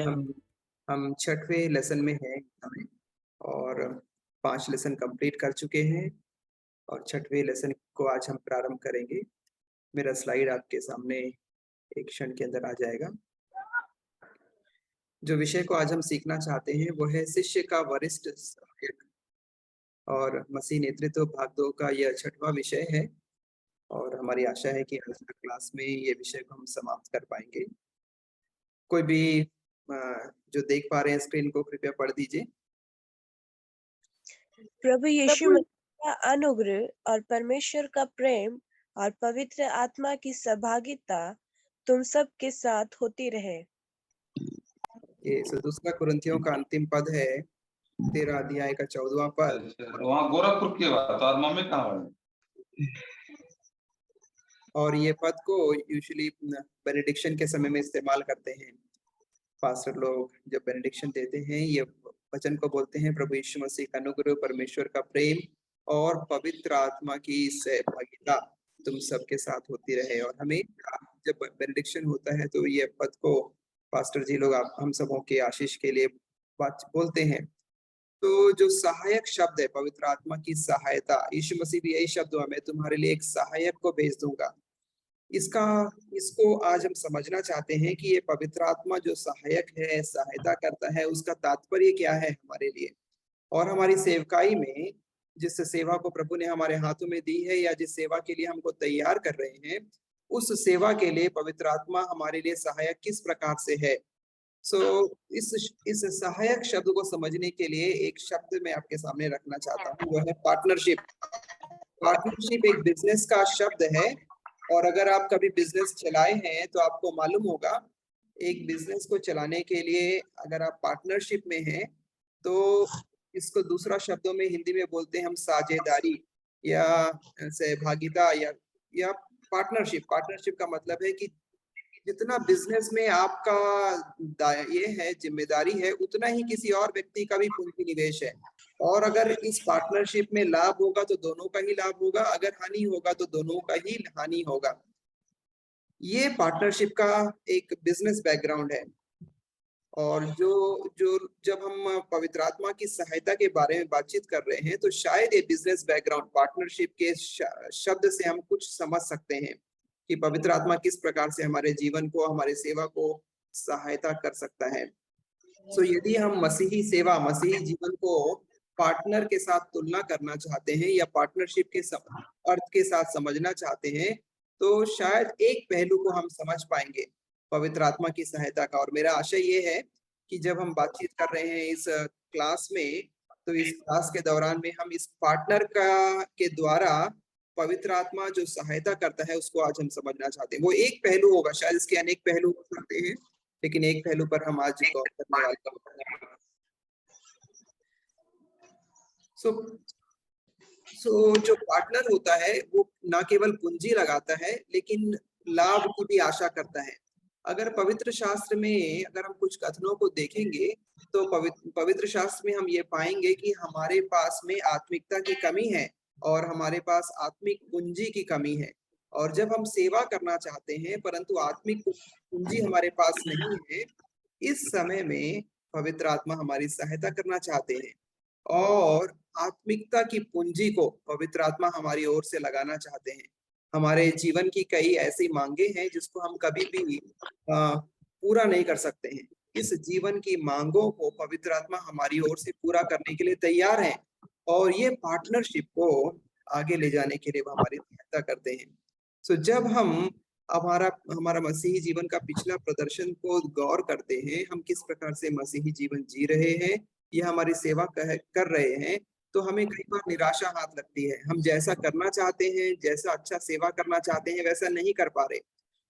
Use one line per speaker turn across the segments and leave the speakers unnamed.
हम हम छठवें लेसन में हैं और 5 लेसन कंप्लीट कर चुके हैं और छठवें लेसन को आज हम प्रारंभ करेंगे। मेरा स्लाइड आपके सामने एक क्षण के अंदर आ जाएगा। जो विषय को आज हम सीखना चाहते हैं वो है शिष्य का वरिष्ठ सहायक और मसीह नेतृत्व भाग 2 का यह 6वां विषय है और हमारी आशा है कि आज की क्लास में ये विषय को हम समाप्त कर पाएंगे। कोई भी जो देख पा रहे हैं स्क्रीन को कृपया पढ़ दीजिए।
प्रभु यीशु मसीह का अनुग्रह और परमेश्वर का प्रेम और पवित्र आत्मा की सहभागिता तुम सब के साथ होती रहे।
ये दूसरा कुरिन्थियों का अंतिम पद है 13 अध्याय का 14वां पद।
वहाँ गोरखपुर की बात और मम्मी कहाँ है?
और ये पद को यूजुअली बेनेडिक्शन के समय में इस्तेमाल करते हैं। पास्टर लोग जब बेनेडिक्शन देते हैं ये वचन को बोलते हैं, प्रभु यीशु मसीह का अनुग्रह, परमेश्वर का प्रेम और पवित्र आत्मा की सहभागिता तुम सबके साथ होती रहे। और हमें जब बेनेडिक्शन होता है तो ये पद को पास्टर जी लोग हम सबों के आशीष के लिए बात बोलते हैं। तो जो सहायक शब्द है, पवित्र आत्मा की सहायता, यीशु मसीह भी यही शब्द हुआ, मैं तुम्हारे लिए एक सहायक को भेज दूंगा। इसको आज हम समझना चाहते हैं कि ये पवित्र आत्मा जो सहायक है, सहायता करता है, उसका तात्पर्य क्या है हमारे लिए और हमारी सेवकाई में जिस सेवा को प्रभु ने हमारे हाथों में दी है या जिस सेवा के लिए हमको तैयार कर रहे हैं, उस सेवा के लिए पवित्र आत्मा हमारे लिए सहायक किस प्रकार से है। इस सहायक शब्द को समझने के लिए एक शब्द मैं आपके सामने रखना चाहता हूँ, वो है पार्टनरशिप। पार्टनरशिप एक बिजनेस का शब्द है और अगर आप कभी बिजनेस चलाए हैं तो आपको मालूम होगा, एक बिजनेस को चलाने के लिए अगर आप पार्टनरशिप में हैं तो इसको दूसरा शब्दों में हिंदी में बोलते हैं हम साझेदारी या सहभागिता या पार्टनरशिप। पार्टनरशिप का मतलब है कि जितना बिजनेस में आपका ये है जिम्मेदारी है, उतना ही किसी और व्यक्ति का भी पूंजी निवेश है। और अगर इस पार्टनरशिप में लाभ होगा तो दोनों का ही लाभ होगा, अगर हानि होगा तो दोनों का ही हानि होगा। ये पार्टनरशिप का एक बिजनेस बैकग्राउंड है। और जो जब हम पवित्र आत्मा की सहायता के बारे में बातचीत कर रहे हैं तो शायद ये बिजनेस बैकग्राउंड पार्टनरशिप के शब्द से हम कुछ समझ सकते हैं कि पवित्र आत्मा किस प्रकार से हमारे जीवन को, हमारे सेवा को सहायता कर सकता है। यदि हम मसीही सेवा, मसीही जीवन को पार्टनर के साथ तुलना करना चाहते हैं या पार्टनरशिप के अर्थ के साथ समझना चाहते हैं तो शायद एक पहलू को हम समझ पाएंगे पवित्र आत्मा की सहायता का। और मेरा आशय ये है कि जब हम बातचीत कर रहे हैं इस क्लास में, तो इस क्लास के दौरान में हम इस पार्टनर के द्वारा पवित्र आत्मा जो सहायता करता है उसको आज हम समझना चाहते हैं। वो एक पहलू होगा, शायद इसके अनेक पहलू हो सकते हैं, लेकिन एक पहलू पर हम आज गौर करने वाले हैं। जो पार्टनर होता है वो ना केवल पूंजी लगाता है लेकिन लाभ की भी आशा करता है। अगर पवित्र शास्त्र में अगर हम कुछ कथनों को देखेंगे तो पवित्र शास्त्र में हम ये पाएंगे कि हमारे पास में आत्मिकता की कमी है और हमारे पास आत्मिक पूंजी की कमी है। और जब हम सेवा करना चाहते हैं परंतु आत्मिक पूंजी हमारे पास नहीं है, इस समय में पवित्र आत्मा हमारी सहायता करना चाहते हैं और आत्मिकता की पूंजी को पवित्र आत्मा हमारी ओर से लगाना चाहते हैं। हमारे जीवन की कई ऐसी मांगे हैं जिसको हम कभी भी पूरा नहीं कर सकते हैं। इस जीवन की मांगों को पवित्र आत्मा हमारी ओर से पूरा करने के लिए तैयार है और ये पार्टनरशिप को आगे ले जाने के लिए वो हमारी सहायता करते हैं। जब हम हमारा मसीही जीवन का पिछला प्रदर्शन को गौर करते हैं, हम किस प्रकार से मसीही जीवन जी रहे हैं या हमारी सेवा कर रहे हैं, तो हमें कई बार निराशा हाथ लगती है। हम जैसा करना चाहते हैं, जैसा अच्छा सेवा करना चाहते हैं, वैसा नहीं कर पा रहे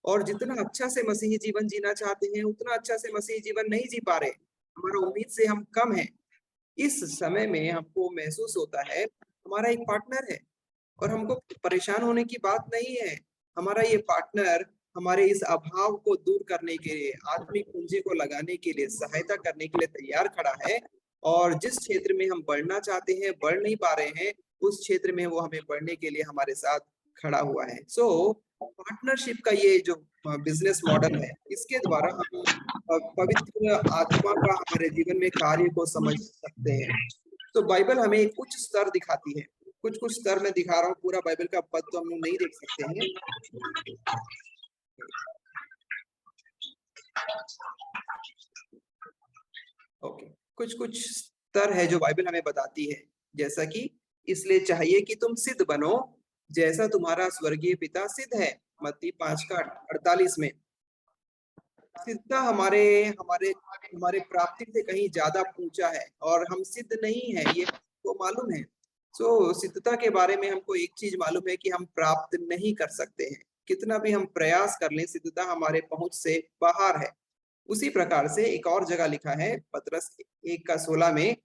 और जितना अच्छा से मसीही जीवन जीना चाहते हैं उतना अच्छा से मसीही जीवन नहीं जी पा रहे। हमारा उम्मीद से हम कम है। इस समय में हमको महसूस होता है हमारा एक पार्टनर है और हमको परेशान होने की बात नहीं है। हमारा ये पार्टनर हमारे इस अभाव को दूर करने के लिए, आत्मिक पूंजी को लगाने के लिए, सहायता करने के लिए तैयार खड़ा है और जिस क्षेत्र में हम बढ़ना चाहते हैं, बढ़ नहीं पा रहे हैं, उस क्षेत्र में वो हमें बढ़ने के लिए हमारे साथ खड़ा हुआ है। सो पार्टनरशिप का ये जो बिजनेस मॉडल है, इसके द्वारा हम पवित्र आत्मा का हमारे जीवन में कार्य को समझ सकते हैं। तो बाइबल हमें एक उच्च स्तर दिखाती है, कुछ कुछ स्तर में दिखा रहा हूँ, पूरा बाइबल का पद तो हम लोग नहीं देख सकते हैं। ओके, कुछ कुछ स्तर है जो बाइबल हमें बताती है, जैसा कि इसलिए चाहिए कि तुम सिद्ध बनो जैसा तुम्हारा स्वर्गीय पिता सिद्ध है, मत्ती 5:48 में। सिद्धता हमारे हमारे हमारे प्राप्ति से कहीं ज्यादा ऊंचा है, और हम सिद्ध नहीं है ये तो मालूम है। सो सिद्धता के बारे में हमको एक चीज मालूम है कि हम प्राप्त नहीं कर सकते हैं, कितना भी हम प्रयास कर लें सिद्धता हमारे पहुंच से बाहर है। उसी प्रकार से एक और जगह लिखा है पतरस 1:16 में,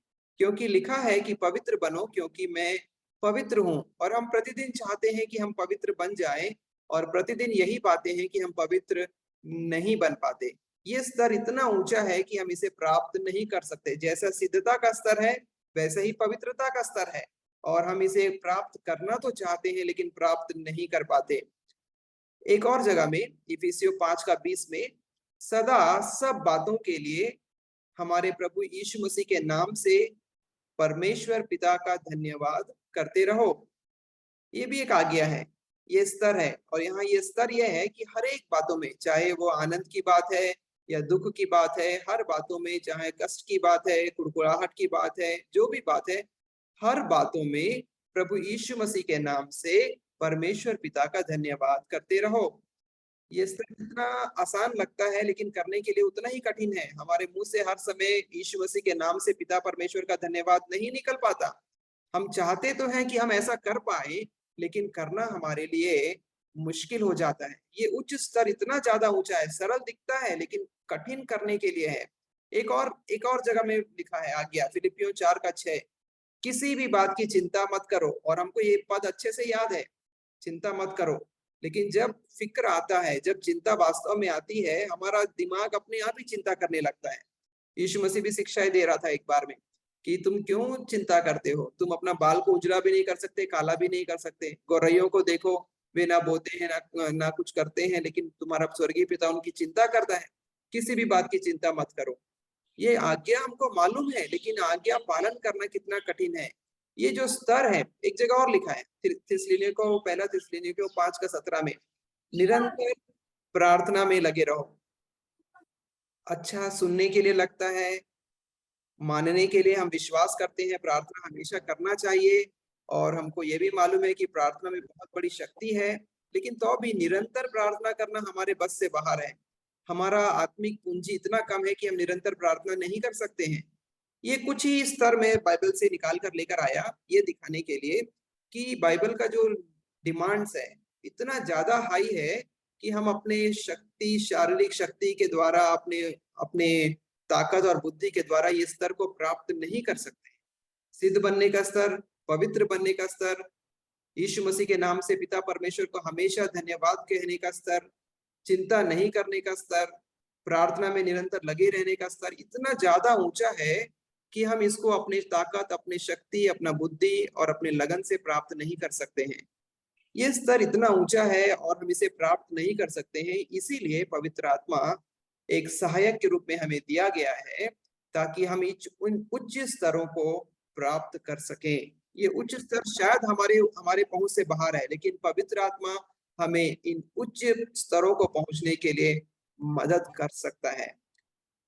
क्योंकि लिखा है कि पवित्र बनो क्योंकि मैं पवित्र हूँ। और हम प्रतिदिन चाहते हैं कि हम पवित्र बन जाएं, और प्रतिदिन यही पाते हैं कि हम पवित्र नहीं बन पाते। ये स्तर इतना ऊंचा है कि हम इसे प्राप्त नहीं कर सकते। जैसा सिद्धता का स्तर है वैसे ही पवित्रता का स्तर है, और हम इसे प्राप्त करना तो चाहते हैं लेकिन प्राप्त नहीं कर पाते। एक और जगह में इफिसियों 5:20 में, सदा सब बातों के लिए हमारे प्रभु यीशु मसीह के नाम से परमेश्वर पिता का धन्यवाद करते रहो। ये भी एक आज्ञा है, ये स्तर है। और यहाँ ये स्तर यह है कि हर एक बातों में, चाहे वो आनंद की बात है या दुख की बात है, हर बातों में, चाहे कष्ट की बात है, कुड़कुड़ाहट की बात है, जो भी बात है, हर बातों में प्रभु यीशु मसीह के नाम से परमेश्वर पिता का धन्यवाद करते रहो। ये स्तर इतना आसान लगता है लेकिन करने के लिए उतना ही कठिन है। हमारे मुंह से हर समय यीशु मसीह के नाम से पिता परमेश्वर का धन्यवाद नहीं निकल पाता। हम चाहते तो हैं कि हम ऐसा कर पाए, लेकिन करना हमारे लिए मुश्किल हो जाता है। ये उच्च स्तर इतना ज्यादा ऊंचा है, सरल दिखता है लेकिन कठिन करने के लिए है। एक और जगह में लिखा है आज्ञा, फिलिपियों 4:6, किसी भी बात की चिंता मत करो। और हमको ये पद अच्छे से याद है, चिंता मत करो। लेकिन जब फिक्र आता है, जब चिंता वास्तव में आती है, हमारा दिमाग अपने आप ही चिंता करने लगता है। यीशु मसीह भी शिक्षाएं दे रहा था एक बार में कि तुम क्यों चिंता करते हो, तुम अपना बाल को उजला भी नहीं कर सकते, काला भी नहीं कर सकते। गौरैयों को देखो, वे ना बोते हैं ना कुछ करते हैं, लेकिन तुम्हारा स्वर्गीय पिता उनकी चिंता करता है। किसी भी बात की चिंता मत करो। ये आज्ञा हमको मालूम है, लेकिन आज्ञा पालन करना कितना कठिन है। ये जो स्तर है, एक जगह और लिखा है पहला थिस्सलुनीकियों 5:17 में, निरंतर प्रार्थना में लगे रहो। अच्छा सुनने के लिए लगता है, मानने के लिए हम विश्वास करते हैं, प्रार्थना हमेशा करना चाहिए। और हमको ये भी मालूम है कि प्रार्थना में बहुत बड़ी शक्ति है, लेकिन तो भी निरंतर प्रार्थना करना हमारे बस से बाहर है। हमारा आत्मिक पूंजी इतना कम है कि हम निरंतर प्रार्थना नहीं कर सकते हैं। ये कुछ ही स्तर में बाइबल से निकाल कर लेकर आया, ये दिखाने के लिए कि बाइबल का जो डिमांड्स है इतना ज्यादा हाई है कि हम अपने शारीरिक शक्ति के द्वारा, अपने अपने ताकत और बुद्धि के द्वारा ये स्तर को प्राप्त नहीं कर सकते। सिद्ध बनने का स्तर, पवित्र बनने का स्तर, यीशु मसीह के नाम से पिता परमेश्वर को हमेशा धन्यवाद कहने का स्तर, चिंता नहीं करने का स्तर, प्रार्थना में निरंतर लगे रहने का स्तर इतना ज्यादा ऊंचा है कि हम इसको अपनी ताकत, अपनी शक्ति, अपना बुद्धि और अपने लगन से प्राप्त नहीं कर सकते हैं। ये स्तर इतना ऊंचा है और हम इसे प्राप्त नहीं कर सकते हैं। इसीलिए पवित्र आत्मा एक सहायक के रूप में हमें दिया गया है, ताकि हम उन उच्च स्तरों को प्राप्त कर सकें। ये उच्च स्तर शायद हमारे पहुंच से बाहर है, लेकिन पवित्र आत्मा हमें इन उच्च स्तरों को पहुंचने के लिए मदद कर सकता है।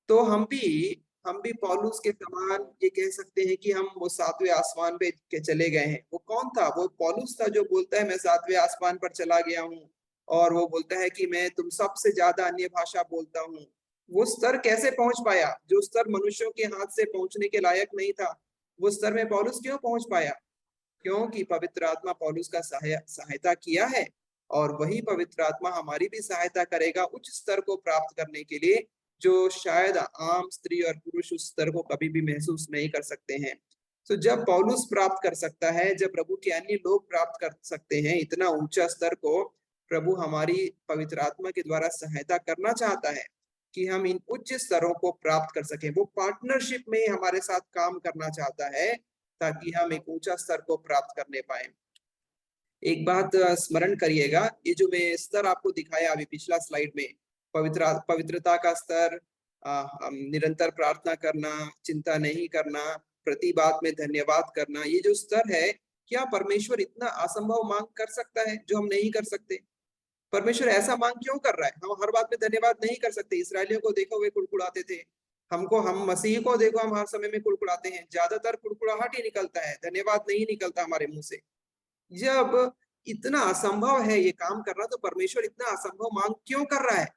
तो हम भी पौलुस के समान ये कह सकते हैं कि हम वो 7वें आसमान पे के चले गए हैं। वो कौन था? वो पौलुस था जो बोलता है मैं 7वें आसमान पर चला गया हूँ, और वो बोलता है कि मैं तुम सबसे ज्यादा अन्य भाषा बोलता हूँ। वो स्तर कैसे पहुंच पाया जो स्तर मनुष्यों के हाथ से पहुंचने के लायक नहीं था? वो स्तर में पौलुस क्यों पहुंच पाया? क्योंकि पवित्र आत्मा पौलुस का सहायता किया है, और वही पवित्र आत्मा हमारी भी सहायता करेगा उच्च स्तर को प्राप्त करने के लिए, जो शायद आम स्त्री और पुरुष उस स्तर को कभी भी महसूस नहीं कर सकते हैं। तो जब पौलुस प्राप्त कर सकता है, जब प्रभु के अन्य लोग प्राप्त कर सकते हैं इतना ऊंचा स्तर को, प्रभु हमारी पवित्र आत्मा के द्वारा सहायता करना चाहता है कि हम इन उच्च स्तरों को प्राप्त कर सकें। वो पार्टनरशिप में हमारे साथ काम करना चाहता है ताकि हम एक ऊंचा स्तर को प्राप्त करने पाए। एक बात स्मरण करिएगा, ये जो मैं स्तर आपको दिखाया अभी पिछला स्लाइड में, पवित्रता का स्तर, निरंतर प्रार्थना करना, चिंता नहीं करना, प्रति बात में धन्यवाद करना, ये जो स्तर है, क्या परमेश्वर इतना असंभव मांग कर सकता है जो हम नहीं कर सकते? परमेश्वर ऐसा मांग क्यों कर रहा है? हम हर बात में धन्यवाद नहीं कर सकते। इसराइलियों को देखो, वे कुड़कुड़ाते थे। हम मसीह को देखो, हम हर समय में कुड़कुड़ाते हैं। ज्यादातर कुड़कुड़ाहट ही निकलता है, धन्यवाद नहीं निकलता हमारे मुंह से। जब इतना असंभव है ये काम करना, तो परमेश्वर इतना असंभव मांग क्यों कर रहा है?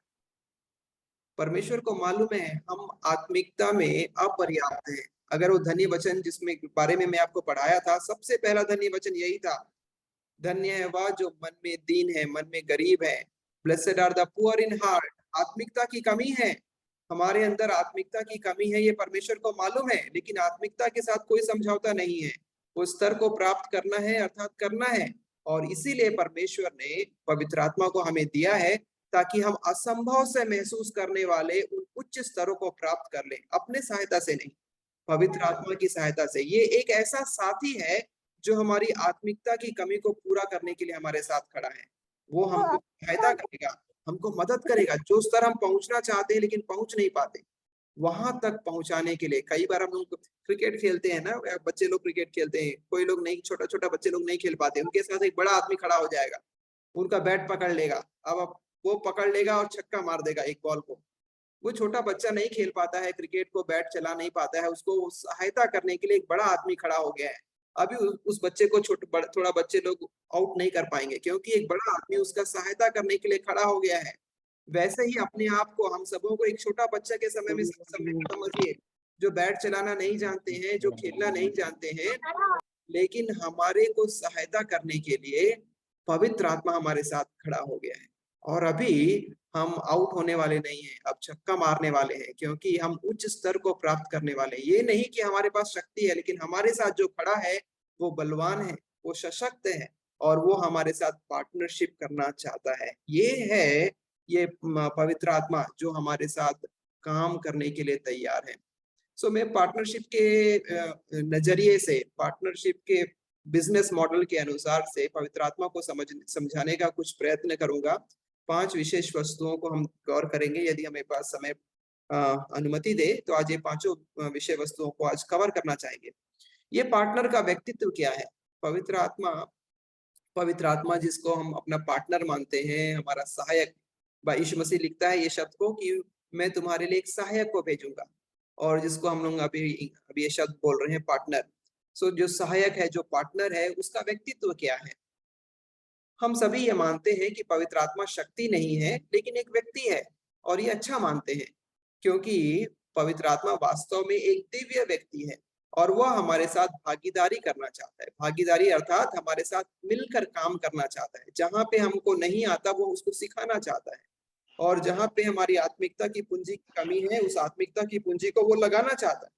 परमेश्वर को मालूम है हम आत्मिकता में अपर्याप्त हैं। अगर वो धन्य वचन जिसमें बारे में मैं आपको पढ़ाया था, सबसे पहला धन्य वचन यही था, धन्य है वह जो मन में दीन है, मन में गरीब है। Blessed are the poor in heart. आत्मिकता की कमी है, हमारे अंदर आत्मिकता की कमी है, ये परमेश्वर को मालूम है, लेकिन आत्मिकता के साथ कोई समझौता नहीं है। वो स्तर को प्राप्त करना है, अर्थात करना है, और इसीलिए परमेश्वर ने पवित्र आत्मा को हमें दिया है, ताकि हम असंभव से महसूस करने वाले उन उच्च स्तरों को प्राप्त कर लें, अपने सहायता से नहीं, पवित्र आत्मा की सहायता से। ये एक ऐसा साथी है जो हमारी आत्मिकता की कमी को पूरा करने के लिए हमारे साथ खड़ा है। वो हमको सहायता करेगा, हमको मदद करेगा। जो स्तर हम पहुंचना चाहते हैं लेकिन पहुंच नहीं पाते, वहां तक पहुंचाने के लिए कई बार हम लोग क्रिकेट खेलते हैं ना, बच्चे लोग क्रिकेट खेलते हैं, कोई लोग नहीं, छोटा छोटा बच्चे लोग नहीं खेल पाते, उनके साथ एक बड़ा आदमी खड़ा हो जाएगा, उनका बैट पकड़ लेगा, अब वो पकड़ लेगा और छक्का मार देगा एक बॉल को। वो छोटा बच्चा नहीं खेल पाता है क्रिकेट को, बैट चला नहीं पाता है, उसको सहायता करने के लिए एक बड़ा आदमी खड़ा हो गया है। अभी उस बच्चे को थोड़ा बच्चे लोग आउट नहीं कर पाएंगे, क्योंकि एक बड़ा आदमी उसका सहायता करने के लिए खड़ा हो गया है। वैसे ही अपने आप को, हम सबों को एक छोटा बच्चा के समय में समझिए, जो बैट चलाना नहीं जानते हैं, जो खेलना नहीं जानते हैं, लेकिन हमारे को सहायता करने के लिए पवित्र आत्मा हमारे साथ खड़ा हो गया है। और अभी हम आउट होने वाले नहीं हैं, अब छक्का मारने वाले हैं, क्योंकि हम उच्च स्तर को प्राप्त करने वाले हैं। ये नहीं कि हमारे पास शक्ति है, लेकिन हमारे साथ जो खड़ा है वो बलवान है, वो सशक्त है, और वो हमारे साथ पार्टनरशिप करना चाहता है। ये पवित्र आत्मा जो हमारे साथ काम करने के लिए तैयार है। सो मैं पार्टनरशिप के नजरिए से, पार्टनरशिप के बिजनेस मॉडल के अनुसार से पवित्र आत्मा को समझाने का कुछ प्रयत्न करूंगा। 5 विशेष वस्तुओं को हम गौर करेंगे, यदि हमें पास समय अनुमति दे तो आज ये 5 विषय वस्तुओं को आज कवर करना चाहेंगे। ये पार्टनर का व्यक्तित्व क्या है? पवित्र आत्मा जिसको हम अपना पार्टनर मानते हैं, हमारा सहायक। यीशु मसीह लिखता है ये शब्द को कि मैं तुम्हारे लिए एक सहायक को भेजूंगा, और जिसको हम लोग अभी ये शब्द बोल रहे हैं पार्टनर। सो जो सहायक है, जो पार्टनर है, उसका व्यक्तित्व क्या है? हम सभी ये मानते हैं कि पवित्र आत्मा शक्ति नहीं है, लेकिन एक व्यक्ति है, और ये अच्छा मानते हैं, क्योंकि पवित्र आत्मा वास्तव में एक दिव्य व्यक्ति है, और वह हमारे साथ भागीदारी करना चाहता है। भागीदारी अर्थात हमारे साथ मिलकर काम करना चाहता है। जहां पे हमको नहीं आता वो उसको सिखाना चाहता है, और जहां पे हमारी आत्मिकता की पूंजी की कमी है, उस आत्मिकता की पूंजी को वो लगाना चाहता है।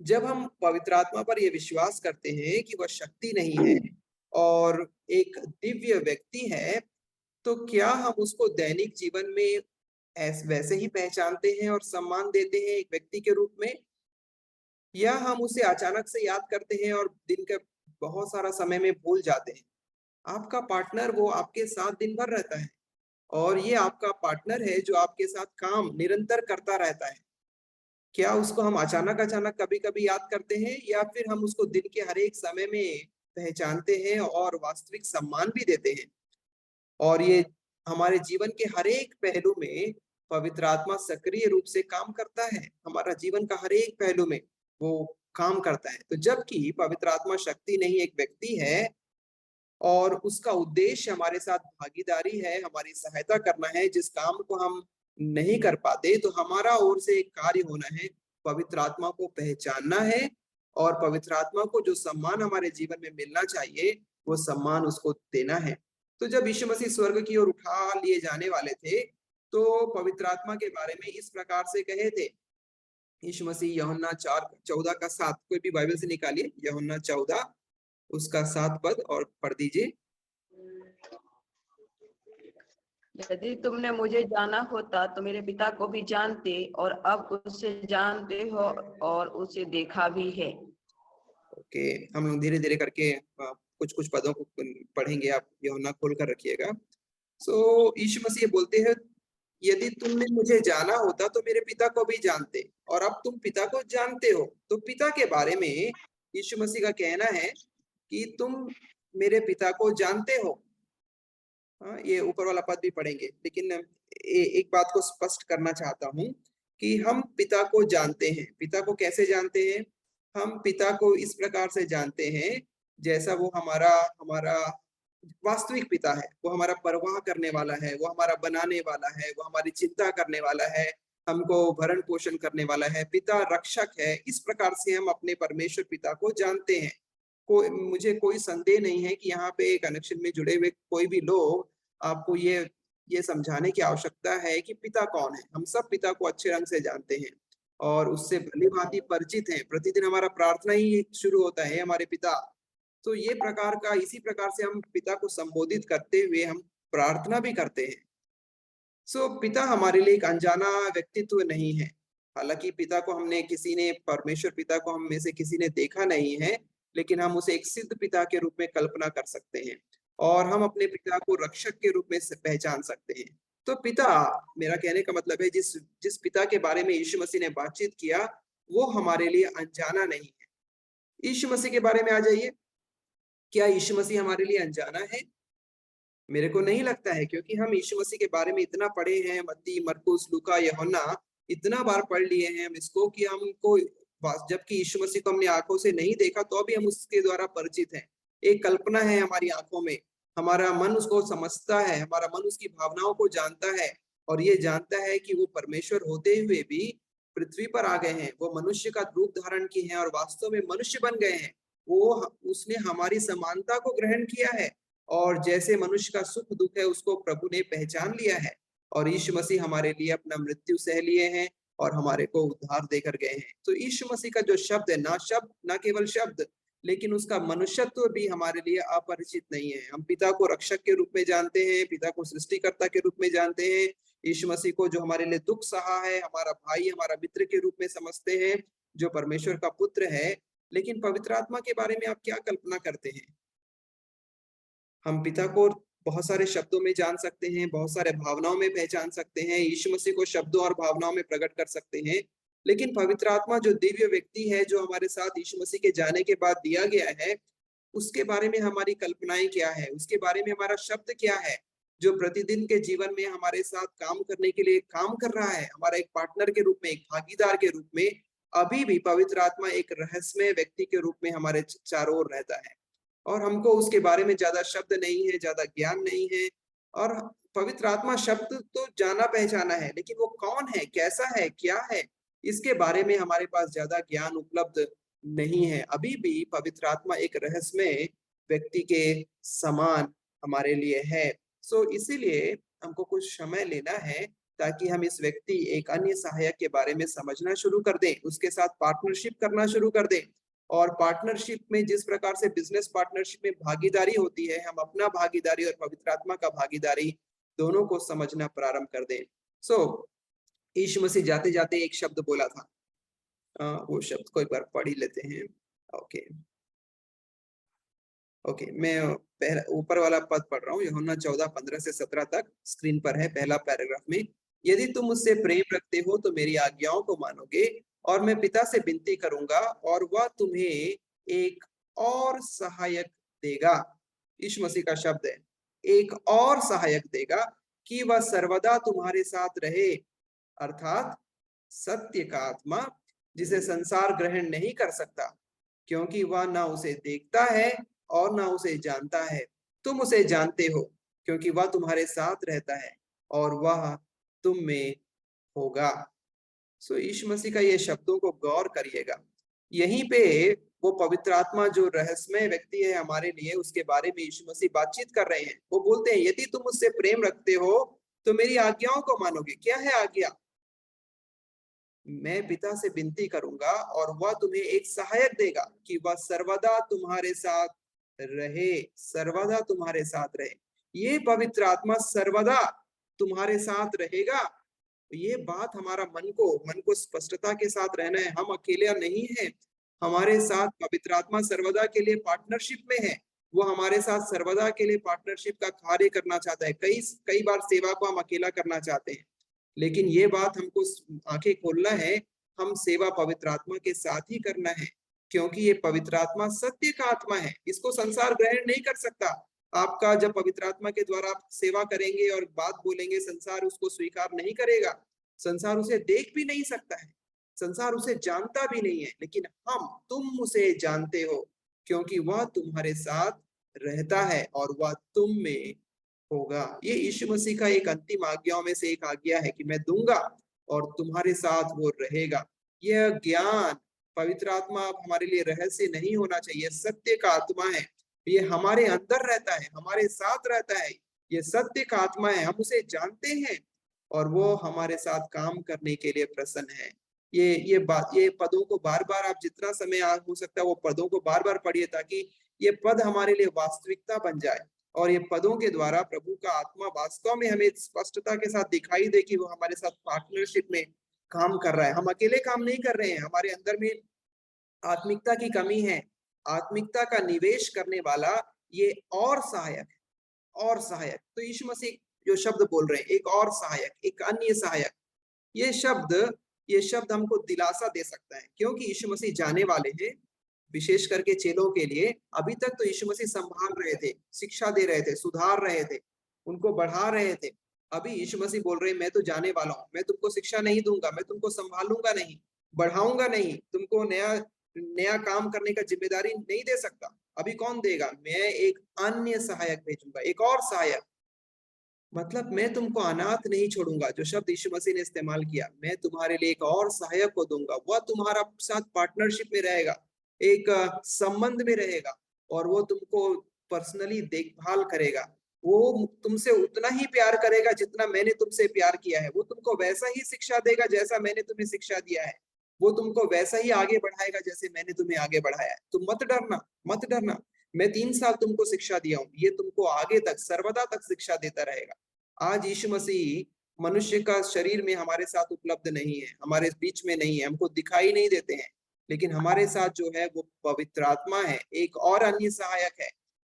जब हम पवित्र आत्मा पर यह विश्वास करते हैं कि वह शक्ति नहीं है और एक दिव्य व्यक्ति है, तो क्या हम उसको दैनिक जीवन में वैसे ही पहचानते हैं और सम्मान देते हैं एक व्यक्ति के रूप में, या हम उसे अचानक से याद करते हैं और दिन के बहुत सारा समय में भूल जाते हैं? आपका पार्टनर वो आपके साथ दिन भर रहता है, और ये आपका पार्टनर है जो आपके साथ काम निरंतर करता रहता है। क्या उसको हम अचानक कभी-कभी याद करते हैं, या फिर हम उसको दिन के हर एक समय में पहचानते हैं और वास्तविक सम्मान भी देते हैं? और ये हमारे जीवन के हर एक पहलू में पवित्र आत्मा सक्रिय रूप से काम करता है। हमारा जीवन का हर एक पहलू में वो काम करता है। तो जबकि पवित्र आत्मा शक्ति नहीं, एक व्यक्ति है, और उसका उद्देश्य हमारे साथ भागीदारी है, हमारी सहायता करना है। जिस काम को हम नहीं कर पाते, तो हमारा ओर से एक कार्य होना है, पवित्र आत्मा को पहचानना है, और पवित्र आत्मा को जो सम्मान हमारे जीवन में मिलना चाहिए, वो सम्मान उसको देना है। तो जब यीशु मसीह स्वर्ग की ओर उठा लिए जाने वाले थे, तो पवित्र आत्मा के बारे में इस प्रकार से कहे थे यीशु मसीह, यूहन्ना 4:14 का 7, कोई भी बाइबल से निकालिए, यूहन्ना 14 उसका 7 पद और पढ़ दीजिए।
यदि तुमने मुझे जाना होता तो मेरे पिता को भी जानते, और अब उसे जानते हो और उसे देखा भी है।
ओके, हम लोग धीरे धीरे करके कुछ कुछ पदों को पढ़ेंगे, आप यूहन्ना खोल कर रखिएगा। सो यीशु मसीह बोलते हैं, यदि तुमने मुझे जाना होता तो मेरे पिता को भी जानते, और अब तुम पिता को जानते हो। तो पिता के बारे में यीशु मसीह का कहना है कि तुम मेरे पिता को जानते हो। ये ऊपर वाला पद भी पढ़ेंगे, लेकिन एक बात को स्पष्ट करना चाहता हूँ कि हम पिता को जानते हैं। पिता को कैसे जानते हैं? हम पिता को इस प्रकार से जानते हैं जैसा वो हमारा हमारा वास्तविक पिता है। वो हमारा परवाह करने वाला है, वो हमारा बनाने वाला है, वो हमारी चिंता करने वाला है, हमको भरण पोषण करने वाला है। पिता रक्षक है। इस प्रकार से हम अपने परमेश्वर पिता को जानते हैं। मुझे कोई संदेह नहीं है कि यहाँ पे कनेक्शन में जुड़े हुए कोई भी लोग, आपको ये समझाने की आवश्यकता है कि पिता कौन है। हम सब पिता को अच्छे रंग से जानते हैं और उससे भली-भांति परिचित हैं। प्रतिदिन हमारा प्रार्थना ही शुरू होता है, हमारे पिता। तो ये प्रकार का, इसी प्रकार से हम पिता को संबोधित करते हुए हम प्रार्थना भी करते हैं। सो पिता हमारे लिए एक अनजाना व्यक्तित्व नहीं है। हालांकि पिता को परमेश्वर पिता को हम में से किसी ने देखा नहीं है, लेकिन हम उसे एक सिद्ध पिता के रूप में कल्पना कर सकते हैं और हम अपने पिता को रक्षक के रूप में पहचान सकते हैं। तो पिता, मेरा कहने का मतलब है, जिस पिता के बारे में यीशु मसीह ने बातचीत किया, वो हमारे लिए अनजाना नहीं है। यीशु मसीह के बारे में आ जाइए। क्या यीशु मसीह हमारे लिए अनजाना है? मेरे को नहीं लगता है, क्योंकि हम यीशु मसीह के बारे में इतना पढ़े हैं। मत्ती, मरकुस, लूका, यूहन्ना, इतना बार पढ़ लिए हैं हम इसको कि हमको, जबकि यीशु मसीह को हमने आंखों से नहीं देखा तो भी हम उसके द्वारा परिचित हैं। एक कल्पना है हमारी आंखों में, हमारा मन उसको समझता है, हमारा मन उसकी भावनाओं को जानता है और ये जानता है कि वो परमेश्वर होते हुए भी पृथ्वी पर आ गए हैं। वो मनुष्य का रूप धारण किए हैं और वास्तव में मनुष्य बन गए हैं। उसने हमारी समानता को ग्रहण किया है और जैसे मनुष्य का सुख दुख है उसको प्रभु ने पहचान लिया है और यीशु मसीह हमारे लिए अपना मृत्यु सह लिए हैं और हमारे को उद्धार देकर गए हैं। तो यीशु मसीह का जो शब्द है, ना केवल शब्द, लेकिन उसका मनुष्यत्व भी हमारे लिए अपरिचित नहीं है। हम पिता को रक्षक के रूप में जानते हैं, पिता को सृष्टिकर्ता के रूप में जानते हैं, यीशु मसीह को जो हमारे लिए दुख सहा है, हमारा भाई, हमारा मित्र के रूप में समझते हैं, जो परमेश्वर का पुत्र है। लेकिन पवित्र आत्मा के बारे में आप क्या कल्पना करते हैं? हम पिता को बहुत सारे शब्दों में जान सकते हैं, बहुत सारे भावनाओं में पहचान सकते हैं, यीशु मसीह को शब्दों और भावनाओं में प्रकट कर सकते हैं। लेकिन पवित्र आत्मा जो दिव्य व्यक्ति है, जो हमारे साथ यीशु मसीह के जाने के बाद दिया गया है, उसके बारे में हमारी कल्पनाएं क्या है? उसके बारे में हमारा शब्द क्या है, जो प्रतिदिन के जीवन में हमारे साथ काम करने के लिए काम कर रहा है, हमारा एक पार्टनर के रूप में, एक भागीदार के रूप में। अभी भी पवित्र आत्मा एक रहस्यमय व्यक्ति के रूप में हमारे चारों ओर रहता है और हमको उसके बारे में ज्यादा शब्द नहीं है, ज्यादा ज्ञान नहीं है। और पवित्र आत्मा शब्द तो जाना पहचाना है, लेकिन वो कौन है, कैसा है, क्या है, इसके बारे में हमारे पास ज्यादा ज्ञान उपलब्ध नहीं है। अभी भी पवित्र आत्मा एक रहस्यमय व्यक्ति के समान हमारे लिए है। सो इसीलिए हमको कुछ समय लेना है ताकि हम इस व्यक्ति, एक अन्य सहायक के बारे में समझना शुरू कर दें, उसके साथ पार्टनरशिप करना शुरू कर दें। और पार्टनरशिप में जिस प्रकार से बिजनेस पार्टनरशिप में भागीदारी होती है, हम अपना भागीदारी और पवित्र आत्मा का भागीदारी दोनों को समझना प्रारंभ कर दें। सो यीशु मसीह जाते जाते एक शब्द बोला था, वो शब्द को एक बार पढ़ ही लेते हैं। ओके, मैं ऊपर वाला पद पढ़ रहा हूँ, यूहन्ना 14:15 से 17 तक स्क्रीन पर है, पहला पैराग्राफ में। यदि तुम मुझसे प्रेम रखते हो तो मेरी आज्ञाओं को मानोगे और मैं पिता से विनती करूंगा और वह तुम्हें एक और सहायक देगा। यीशु मसीह का शब्द है, एक और सहायक देगा कि वह सर्वदा तुम्हारे साथ रहे, अर्थात सत्य का आत्मा, जिसे संसार ग्रहण नहीं कर सकता, क्योंकि वह ना उसे देखता है और ना उसे जानता है। तुम उसे जानते हो क्योंकि वह तुम्हारे साथ रहता है और वह तुम में होगा। सो यीशु मसीह का ये शब्दों को गौर करिएगा। यहीं पे वो पवित्र आत्मा जो रहस्यमय व्यक्ति है हमारे लिए, उसके बारे में यीशु मसीह बातचीत कर रहे हैं। वो बोलते हैं, यदि तुम मुझसे प्रेम रखते हो तो मेरी आज्ञाओं को मानोगे। क्या है आज्ञा? मैं पिता से विनती करूंगा और वह तुम्हें एक सहायक देगा कि वह सर्वदा तुम्हारे साथ रहे, सर्वदा तुम्हारे साथ रहे। ये पवित्र आत्मा सर्वदा तुम्हारे साथ रहेगा। ये बात हमारा मन को स्पष्टता के साथ रहना है। हम अकेले नहीं हैं, हमारे साथ पवित्र आत्मा सर्वदा के लिए पार्टनरशिप में है। वो हमारे साथ सर्वदा के लिए पार्टनरशिप का कार्य करना चाहता है। कई बार सेवा को हम अकेला करना चाहते हैं, लेकिन ये बात हमको आंखें खोलना है, हम सेवा पवित्र आत्मा के साथ ही करना है, क्योंकि ये पवित्र आत्मा सत्य का आत्मा है। इसको संसार ग्रहण नहीं कर सकता। आपका जब पवित्र आत्मा के द्वारा आप सेवा करेंगे और बात बोलेंगे, संसार उसको स्वीकार नहीं करेगा। संसार उसे देख भी नहीं सकता है, संसार उसे जानता भी नहीं है, लेकिन तुम उसे जानते हो, क्योंकि वह तुम्हारे साथ रहता है और वह तुम में होगा। ये यीशु मसीह का एक अंतिम आज्ञाओं में से एक आज्ञा है कि मैं दूंगा और तुम्हारे साथ वो रहेगा। यह ज्ञान पवित्र आत्मा अब हमारे लिए रहस्य नहीं होना चाहिए, सत्य का आत्मा है। ये हमारे अंदर रहता है, हमारे साथ रहता है। ये सत्य का आत्मा है, हम उसे जानते हैं और वो हमारे साथ काम करने के लिए प्रसन्न है। ये पदों को बार बार आप जितना समय हो सकता है वो पदों को बार बार पढ़िए, ताकि ये पद हमारे लिए वास्तविकता बन जाए और ये पदों के द्वारा प्रभु का आत्मा वास्तव में हमें स्पष्टता के साथ दिखाई दे कि वो हमारे साथ पार्टनरशिप में काम कर रहा है। हम अकेले काम नहीं कर रहे हैं, हमारे अंदर में आत्मिकता की कमी है। आत्मिकता का निवेश करने वाला ये और सहायक है, और सहायक। तो यीशु मसीह जो शब्द बोल रहे हैं, एक और सहायक, एक अन्य सहायक, ये शब्द हमको दिलासा दे सकता है, क्योंकि यीशु मसीह जाने वाले हैं। विशेष करके चेलों के लिए अभी तक तो यीशु मसीह संभाल रहे थे, शिक्षा दे रहे थे, सुधार रहे थे, उनको बढ़ा रहे थे। अभी यीशु मसीह बोल रहे हैं, मैं तो जाने वाला हूँ, मैं तुमको शिक्षा नहीं दूंगा, मैं तुमको संभालूंगा नहीं, बढ़ाऊंगा नहीं, तुमको नया काम करने का जिम्मेदारी नहीं दे सकता। अभी कौन देगा? मैं एक अन्य सहायक भेजूंगा, एक और सहायक। मतलब मैं तुमको अनाथ नहीं छोड़ूंगा, जो शब्द यीशु मसीह ने इस्तेमाल किया, मैं तुम्हारे लिए एक और सहायक को दूंगा। वह तुम्हारा साथ पार्टनरशिप में रहेगा, एक संबंध में रहेगा, और वो तुमको पर्सनली देखभाल करेगा। वो तुमसे उतना ही प्यार करेगा जितना मैंने तुमसे प्यार किया है। वो तुमको वैसा ही शिक्षा देगा जैसा मैंने तुम्हें शिक्षा दिया है। वो तुमको वैसा ही आगे बढ़ाएगा जैसे मैंने तुम्हें आगे बढ़ाया है। तुम मत डरना, मत डरना। मैं 3 साल तुमको शिक्षा दिया हूँ, ये तुमको आगे तक सर्वदा तक शिक्षा देता रहेगा। आज यीशु मसीह मनुष्य का शरीर में हमारे साथ उपलब्ध नहीं है, हमारे बीच में नहीं है, हमको दिखाई नहीं देते हैं, लेकिन हमारे साथ जो है वो पवित्र आत्मा है, एक और अन्य सहायक है,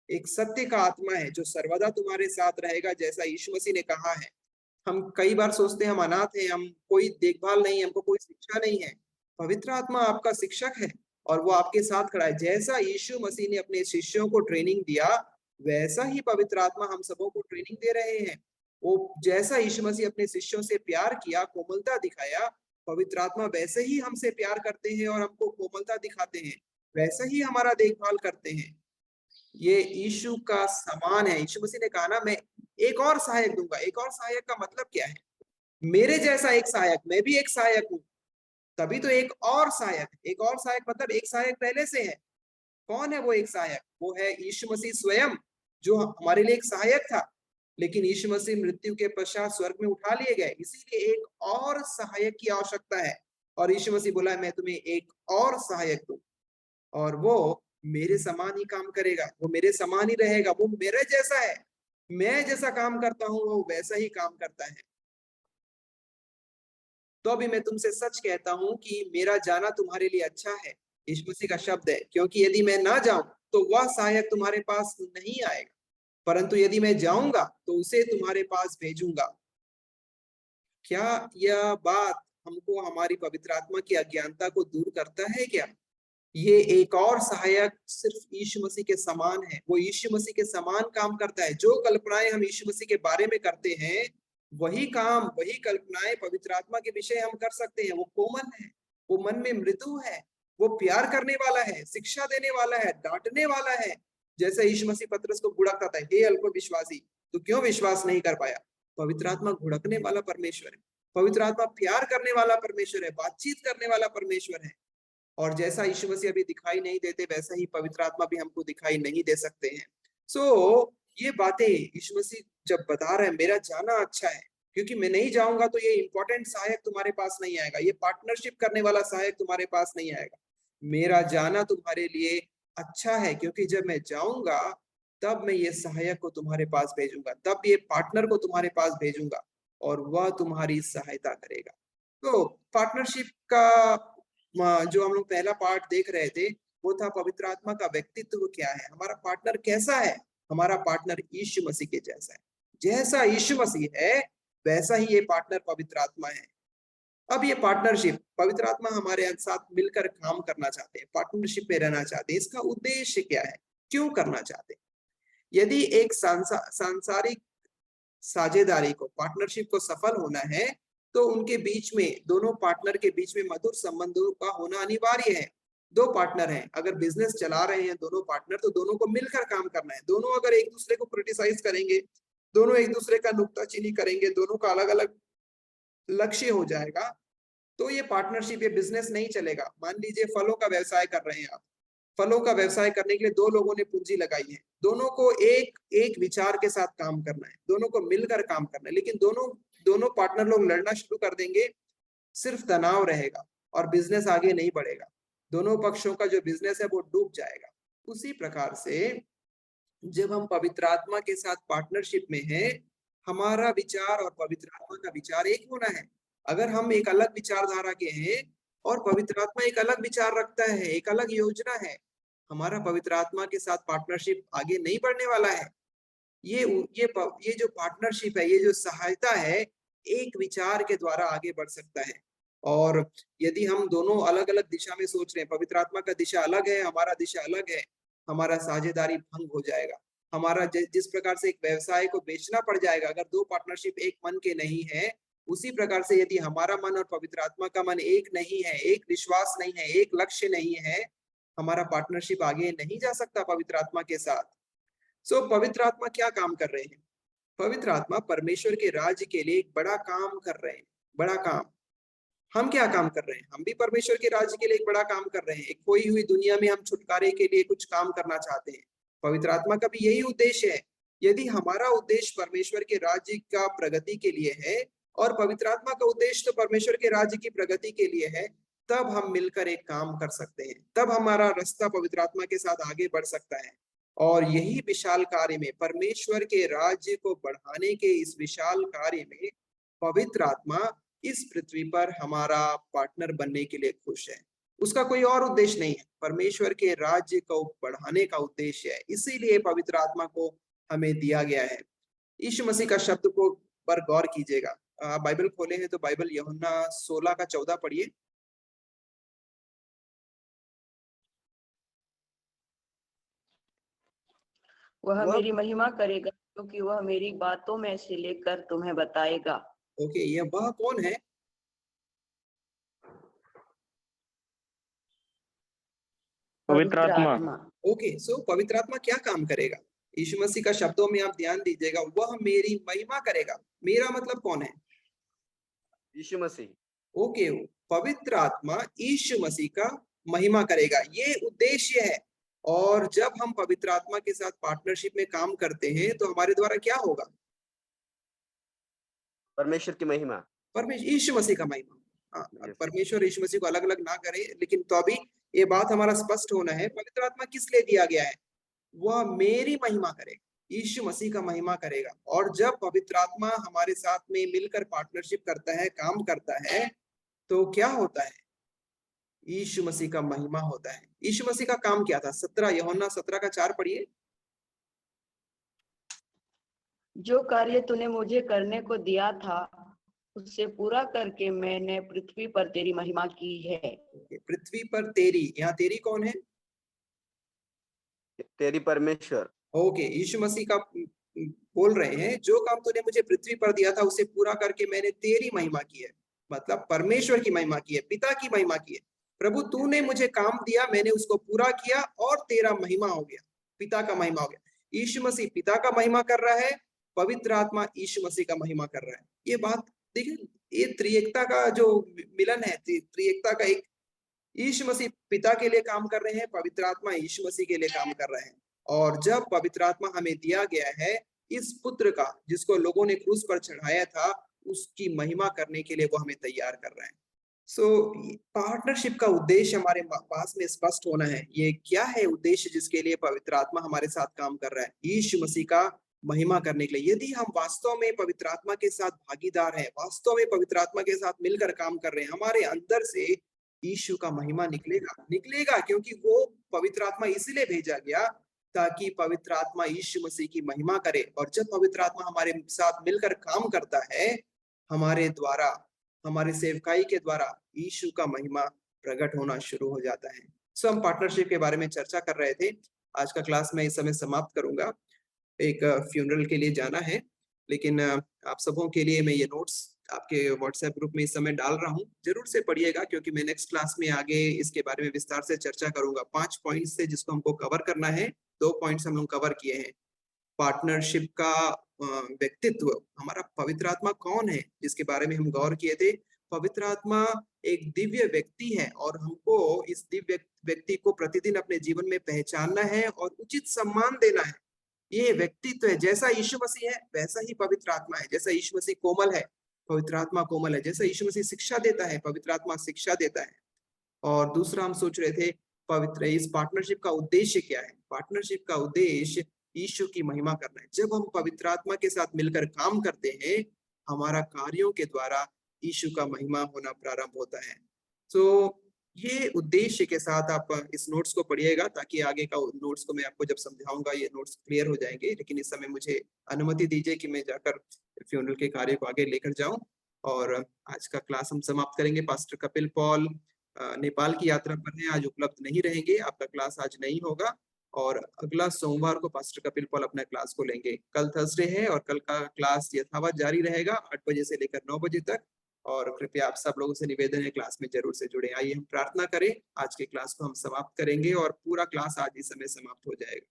एक सत्य का आत्मा है जो सर्वदा तुम्हारे साथ रहेगा, जैसा यीशु मसीह ने कहा है। हम कई बार सोचते हैं हम अनाथ हैं, हम कोई देखभाल नहीं है, हमको कोई शिक्षा नहीं है। पवित्र आत्मा आपका शिक्षक है और वो आपके साथ खड़ा है। जैसा यीशु मसीह ने अपने शिष्यों को ट्रेनिंग दिया, वैसा ही पवित्र आत्मा हम सबों को ट्रेनिंग दे रहे हैं। वो जैसा यीशु मसीह अपने शिष्यों से प्यार किया, कोमलता दिखाया, पवित्र आत्मा वैसे ही हमसे प्यार करते हैं और हमको कोमलता दिखाते हैं, वैसे ही हमारा देखभाल करते हैं। ये यीशु का समान है। यीशु मसीह ने कहा ना, मैं एक और सहायक दूंगा। एक और सहायक का मतलब क्या है? मेरे जैसा एक सहायक, मैं भी एक सहायक हूँ, तभी तो एक और सहायक। एक और सहायक मतलब एक सहायक पहले से है। कौन है वो एक सहायक? वो है यीशु मसीह स्वयं, जो हमारे लिए एक सहायक था, लेकिन यीशु मसीह मृत्यु के पश्चात स्वर्ग में उठा लिए गए, इसीलिए एक और सहायक की आवश्यकता है। और यीशु मसीह बोला, मैं तुम्हें एक और सहायक दूं और वो मेरे समान ही काम करेगा, वो मेरे समान ही रहेगा, वो मेरे जैसा है। मैं जैसा काम करता हूँ वो वैसा ही काम करता है। तो अभी मैं तुमसे सच कहता हूँ कि मेरा जाना तुम्हारे लिए अच्छा है। यीशु मसीह का शब्द है, क्योंकि यदि मैं ना जाऊं तो वह सहायक तुम्हारे पास नहीं आएगा, परंतु यदि मैं जाऊंगा तो उसे तुम्हारे पास भेजूंगा। क्या यह बात हमको हमारी पवित्र आत्मा की अज्ञानता को दूर करता है क्या? ये एक और सहायक सिर्फ यीशु मसीह के समान है। वो यीशु मसीह के समान काम करता है। जो कल्पनाएं हम यीशु मसीह के बारे में करते हैं, वही काम, वही कल्पनाएं पवित्र आत्मा के विषय हम कर सकते हैं। वो कोमल है, वो मन में मृदु है, वो प्यार करने वाला है, शिक्षा देने वाला है, डांटने वाला है। जैसे यीशु मसीह पतरस को घुड़कता था, हे अल्पविश्वासी, तू क्यों विश्वास नहीं कर पाया? पवित्र आत्मा घुड़कने वाला परमेश्वर है, पवित्र आत्मा प्यार करने वाला परमेश्वर है, बातचीत करने वाला परमेश्वर है। और जैसा यीशु मसीह अभी दिखाई नहीं देते, वैसा ही पवित्र आत्मा भी हमको दिखाई नहीं दे सकते हैं। सो ये बातें यीशु मसीह जब बता रहे हैं, मेरा जाना अच्छा है, क्योंकि मैं नहीं जाऊंगा तो ये इंपॉर्टेंट सहायक तुम्हारे पास नहीं आएगा, ये पार्टनरशिप करने वाला सहायक तुम्हारे पास नहीं आएगा। मेरा जाना तुम्हारे लिए अच्छा है, क्योंकि जब मैं जाऊंगा तब मैं ये सहायक को तुम्हारे पास भेजूंगा, तब ये पार्टनर को तुम्हारे पास भेजूंगा और वह तुम्हारी सहायता करेगा। तो पार्टनरशिप का जो हम लोग पहला पार्ट देख रहे थे, वो था पवित्र आत्मा का व्यक्तित्व क्या है, हमारा पार्टनर कैसा है। हमारा पार्टनर यीशु मसीह के जैसा है, जैसा यीशु मसीह है वैसा ही ये पार्टनर पवित्र आत्मा है। अब ये पार्टनरशिप, पवित्र आत्मा हमारे साथ मिलकर काम करना चाहते हैं, पार्टनरशिप में रहना चाहते हैं। इसका उद्देश्य क्या है, क्यों करना चाहते हैं? यदि एक सांसारिक साझेदारी को, पार्टनरशिप को सफल होना है तो उनके बीच में, दोनों पार्टनर के बीच में मधुर संबंधों का होना अनिवार्य है। दो पार्टनर हैं, अगर बिजनेस चला रहे हैं दोनों पार्टनर, तो दोनों को मिलकर काम करना है। दोनों अगर एक दूसरे को क्रिटिसाइज करेंगे, दोनों एक दूसरे का नुक्ताचीनी करेंगे, दोनों का अलग अलग लक्ष्य हो जाएगा, तो ये पार्टनरशिप, ये बिजनेस नहीं चलेगा। मान लीजिए फलों का व्यवसाय कर रहे हैं आप, फलों का व्यवसाय करने के लिए दो लोगों ने पूंजी लगाई है, दोनों को एक विचार के साथ काम करना है, दोनों को मिलकर काम करना है। लेकिन दोनों पार्टनर लोग लड़ना शुरू कर देंगे, सिर्फ तनाव रहेगा और बिजनेस आगे नहीं बढ़ेगा, दोनों पक्षों का जो बिजनेस है वो डूब जाएगा। उसी प्रकार से जब हम पवित्र आत्मा के साथ पार्टनरशिप में हैं, हमारा विचार और पवित्र आत्मा का विचार एक होना है। अगर हम एक अलग विचारधारा के हैं और पवित्र आत्मा एक अलग विचार रखता है, एक अलग योजना है, हमारा पवित्र आत्मा के साथ पार्टनरशिप आगे नहीं बढ़ने वाला है। ये जो पार्टनरशिप है, ये जो सहायता है, एक विचार के द्वारा आगे बढ़ सकता है। और यदि हम दोनों अलग अलग दिशा में सोच रहे हैं, पवित्र आत्मा का दिशा अलग है, हमारा दिशा अलग है, हमारा साझेदारी भंग हो जाएगा। हमारा जिस प्रकार से एक व्यवसाय को बेचना पड़ जाएगा अगर दो पार्टनरशिप एक मन के नहीं है, उसी प्रकार से यदि हमारा मन और पवित्र आत्मा का मन एक नहीं है, एक विश्वास नहीं है, एक लक्ष्य नहीं है, हमारा पार्टनरशिप आगे नहीं जा सकता पवित्र आत्मा के साथ। सो पवित्र आत्मा क्या काम कर रहे हैं? पवित्र आत्मा परमेश्वर के राज्य के लिए एक बड़ा काम कर रहे हैं, बड़ा काम। हम क्या काम कर रहे हैं? हम भी परमेश्वर के राज्य के लिए एक बड़ा काम कर रहे हैं। एक खोई हुई दुनिया में हम छुटकारे के लिए कुछ काम करना चाहते हैं। पवित्र आत्मा का भी यही उद्देश्य है। यदि हमारा उद्देश्य परमेश्वर के राज्य का प्रगति के लिए है और पवित्र आत्मा का उद्देश्य तो परमेश्वर के राज्य की प्रगति के लिए है, तब हम मिलकर एक काम कर सकते हैं, तब हमारा रास्ता पवित्र आत्मा के साथ आगे बढ़ सकता है। और यही विशाल कार्य में, परमेश्वर के राज्य को बढ़ाने के इस विशाल कार्य में पवित्र आत्मा इस पृथ्वी पर हमारा पार्टनर बनने के लिए खुश है। उसका कोई और उद्देश्य नहीं है, परमेश्वर के राज्य को बढ़ाने का उद्देश्य है। इसीलिए पवित्र आत्मा को हमें दिया गया है। यीशु मसीह का शब्द को पर गौर कीजिएगा। बाइबल खोले हैं तो बाइबल यूहन्ना 16:14 पढ़िए।
वह मेरी महिमा करेगा क्योंकि वह मेरी बातों में से लेकर तुम्हें बताएगा।
ओके, ये वह कौन है?
पवित्र आत्मा।
ओके, सो पवित्र आत्मा क्या काम करेगा? यीशु मसीह का शब्दों में आप ध्यान दीजिएगा, वह मेरी महिमा करेगा। मेरा मतलब कौन है?
यीशु मसीह।
ओके, पवित्र आत्मा यीशु मसीह का महिमा करेगा, ये उद्देश्य है। और जब हम पवित्र आत्मा के साथ पार्टनरशिप में काम करते हैं तो हमारे द्वारा क्या होगा?
परमेश्वर की महिमा,
परमेश्वर यीशु मसीह का महिमा। परमेश्वर यीशु मसीह को अलग अलग ना करे, लेकिन तो अभी ये बात हमारा स्पष्ट होना है, पवित्र आत्मा किस लिए दिया गया है? वह मेरी महिमा करेगा, यीशु मसीह का महिमा करेगा। और जब पवित्र आत्मा हमारे साथ में मिलकर पार्टनरशिप करता है, काम करता है, तो क्या होता है? यीशु मसीह का महिमा होता है। यीशु मसीह का काम क्या था? यूहन्ना 17:4 पढ़िए।
जो कार्य तूने मुझे करने को दिया था उससे पूरा करके मैंने पृथ्वी पर तेरी महिमा की है।
पृथ्वी पर तेरी, यहाँ तेरी कौन है?
तेरी परमेश्वर।
ओके, यीशु मसीह का बोल रहे हैं, जो काम तूने मुझे पृथ्वी पर दिया था उसे पूरा करके मैंने तेरी महिमा की है। मतलब परमेश्वर की महिमा की है, पिता की महिमा की है। प्रभु तूने मुझे काम दिया, मैंने उसको पूरा किया और तेरा महिमा हो गया, पिता का महिमा हो गया। यीशु मसीह पिता का महिमा कर रहा है, पवित्र आत्मा यीशु मसीह का महिमा कर रहा है। ये बात देखिए, ये त्रिएकता का जो मिलन है, त्रिएकता का एक, यीशु मसीह पिता के लिए काम कर रहे हैं, पवित्र आत्मा यीशु मसीह के लिए काम कर रहे हैं। और जब पवित्र आत्मा हमें दिया गया है, इस पुत्र का जिसको लोगों ने क्रूस पर चढ़ाया था, उसकी महिमा करने के लिए वो हमें तैयार कर रहे हैं। सो पार्टनरशिप का उद्देश्य हमारे पास में स्पष्ट होना है। ये क्या है उद्देश्य जिसके लिए पवित्र आत्मा हमारे साथ काम कर रहा है? यीशु मसीह का महिमा करने के लिए। यदि हम वास्तव में पवित्र आत्मा के साथ भागीदार हैं, वास्तव में पवित्र आत्मा के साथ मिलकर काम कर रहे हैं, हमारे अंदर से यीशु का महिमा निकलेगा क्योंकि वो पवित्र आत्मा इसीलिए भेजा गया ताकि पवित्र आत्मा यीशु मसीह की महिमा करे। और जब पवित्र आत्मा हमारे साथ मिलकर काम करता है, हमारे द्वारा, हमारे सेवकाई के द्वारा यीशु का महिमा प्रकट होना शुरू हो जाता है। सो हम पार्टनरशिप के बारे में चर्चा कर रहे थे। आज का क्लास मैं इस समय समाप्त करूंगा। एक फ्यूनरल के लिए जाना है, लेकिन आप सबों के लिए मैं ये नोट्स आपके व्हाट्सएप ग्रुप में इस समय डाल रहा हूँ। जरूर से पढ़िएगा क्योंकि मैं नेक्स्ट क्लास में आगे इसके बारे में विस्तार से चर्चा करूंगा। 5 पॉइंट्स से जिसको हमको कवर करना है, 2 पॉइंट्स हम लोग कवर किए हैं। पार्टनरशिप का व्यक्तित्व, हमारा पवित्र आत्मा कौन है जिसके बारे में हम गौर किए थे। पवित्र आत्मा एक दिव्य व्यक्ति है और हमको इस दिव्य व्यक्ति को प्रतिदिन अपने जीवन में पहचानना है और उचित सम्मान देना है। ये व्यक्तित्व है, जैसा यीशु मसीह है वैसा ही पवित्र आत्मा है। जैसा यीशु मसीह कोमल है, पवित्र आत्मा कोमल है। जैसा यीशु मसीह शिक्षा देता है, पवित्र आत्मा शिक्षा देता है। और दूसरा हम सोच रहे थे पवित्र इस पार्टनरशिप का उद्देश्य क्या है। पार्टनरशिप का उद्देश्य यीशु की महिमा करना है। जब हम पवित्र आत्मा के साथ मिलकर काम करते हैं, हमारा कार्यों के द्वारा यीशु का महिमा होना प्रारंभ होता है। तो ये उद्देश्य के साथ आप इस नोट्स को पढ़िएगा ताकि आगे का नोट्स को मैं आपको जब समझाऊंगा ये नोट्स क्लियर हो जाएंगे। लेकिन इस समय मुझे अनुमति दीजिए कि मैं जाकर फ्यूनरल के कार्य को आगे लेकर जाऊं और आज का क्लास हम समाप्त करेंगे। पास्टर कपिल पॉल नेपाल की यात्रा पर है, आज उपलब्ध नहीं रहेंगे। आपका क्लास आज नहीं होगा और अगला सोमवार को पास्टर कपिल पॉल अपना क्लास को लेंगे। कल थर्सडे है और कल का क्लास यथावत जारी रहेगा 8 बजे से लेकर 9 बजे तक। और कृपया आप सब लोगों से निवेदन है क्लास में जरूर से जुड़े। आइए हम प्रार्थना करें। आज के क्लास को हम समाप्त करेंगे और पूरा क्लास आज इस समय समाप्त हो जाएगा।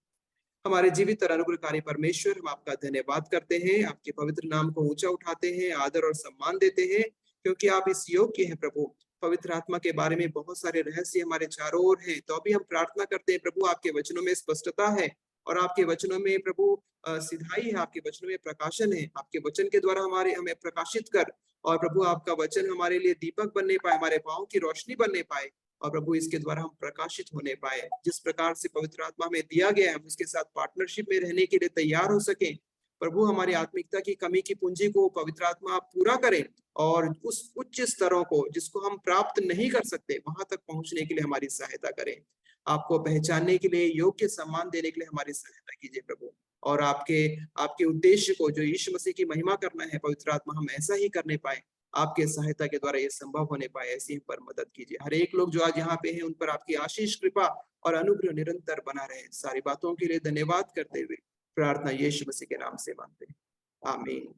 हमारे जीवित और अनुग्रहकारी परमेश्वर, हम आपका धन्यवाद करते हैं, आपके पवित्र नाम को ऊंचा उठाते हैं, आदर और सम्मान देते हैं क्योंकि आप इस योग्य हैं प्रभु। पवित्र आत्मा के बारे में बहुत सारे रहस्य हमारे चारों ओर हैं, तो अभी हम प्रार्थना करते हैं प्रभु, आपके वचनों में स्पष्टता है और आपके वचनों में प्रभु सिधाई है, आपके वचनों में प्रकाशन है। आपके वचन के द्वारा हमें प्रकाशित कर और प्रभु आपका वचन हमारे लिए दीपक बनने पाए, हमारे पांव की रोशनी बनने पाए और प्रभु इसके द्वारा हम प्रकाशित होने पाए। जिस प्रकार से पवित्र आत्मा हमें दिया गया है, हम उसके साथ पार्टनरशिप में रहने के लिए तैयार हो सके। प्रभु हमारी आत्मिकता की कमी की पूंजी को पवित्र आत्मा आप पूरा करें और उस उच्च स्तरों को जिसको हम प्राप्त नहीं कर सकते वहां तक पहुंचने के लिए हमारी सहायता करें। आपको पहचानने के लिए, योग्य सम्मान देने के लिए हमारी सहायता कीजिए प्रभु। और आपके उद्देश्य को जो यीशु मसीह की महिमा करना है, पवित्र आत्मा हम ऐसा ही करने पाए। आपके सहायता के द्वारा ये संभव होने पाए, ऐसी हम पर मदद कीजिए। हर एक लोग जो आज यहाँ पे हैं उन पर आपकी आशीष, कृपा और अनुग्रह निरंतर बना रहे। सारी बातों के लिए धन्यवाद करते हुए प्रार्थना यीशु मसीह के नाम से मांगते हैं, आमीन।